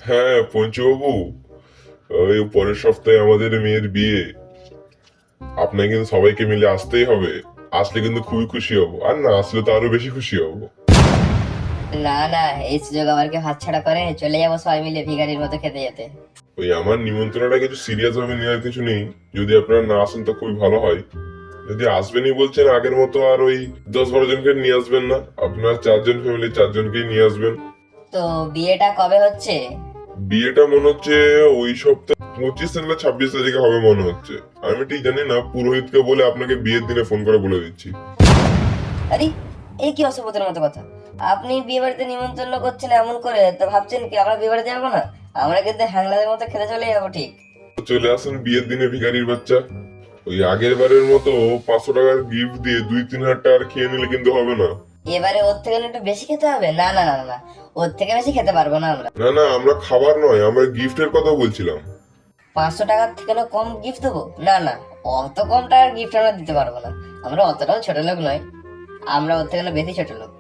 হ্যাঁ পঞ্চুবাবু, ওই পরের সপ্তাহে আমাদের মেয়ের বিয়ে। আপনাকে কিন্তু সবাইকে মিলে আসতেই হবে। আসলে কিন্তু খুবই খুশি হব, আর না আসলে তো আরো বেশি খুশি হব। না না, এই সুযোগ আবার কেউ হাতছাড়া করে? চলে যাবো সবাই মিলে ভিখারির মতো খেতে যেতে। ওই আমার নিমন্ত্রণটা কিছু সিরিয়াস ভাবে নেওয়ার কিছু নেই। যদি আপনারা না আসেন তো খুবই ভালো হয়। যদি আসবেনই বলছেন আগের মতো আর ওই 10-12 জনকে নিয়ে আসবেন না, আপনার 4 জন ফ্যামিলি 4 জনকেই নিয়ে আসবেন। তো বিয়েটা কবে হচ্ছে? বিয়েটা মনে হচ্ছে ওই সপ্তাহ 25 না 26 তারিখে হবে মনে হচ্ছে। আমি ঠিক জানি না, পুরোহিতকে বলে আপনাকে বিয়ের দিনে ফোন করে বলে দিচ্ছি। আরে, এই কি অসভ্যতার মতো কথা! আপনি বিয়ে বাড়িতে নিমন্ত্রণ করছেন এমন করে, তো ভাবছেন কি আমরা বিয়ে বাড়িতে যাবো না? আমরা কিন্তু হ্যাংলাদের মতো খেতে চলে যাবো ঠিক। তো চলে আসুন বিয়ের দিনে ভিখারির বাচ্চা। ওই আগের বারের মতো 500 টাকার গিফট দিয়ে 2-3 হাজার টাকা খেয়ে নিলে কিন্তু হবে না। এবারে ওর থেকে একটু বেশি খেতে হবে। না না না না না, ওর থেকে বেশি খেতে পারবো না আমরা। না না, আমরা খাবার নয়, আমরা গিফটের কথা বলছিলাম। 500 টাকার থেকে কম গিফট দেবো? না না, অত কম টাকার গিফট আমরা দিতে পারবো না। আমরা অতটাও ছোট লোক নয়, আমরা ওর থেকে বেশি ছোট লোক।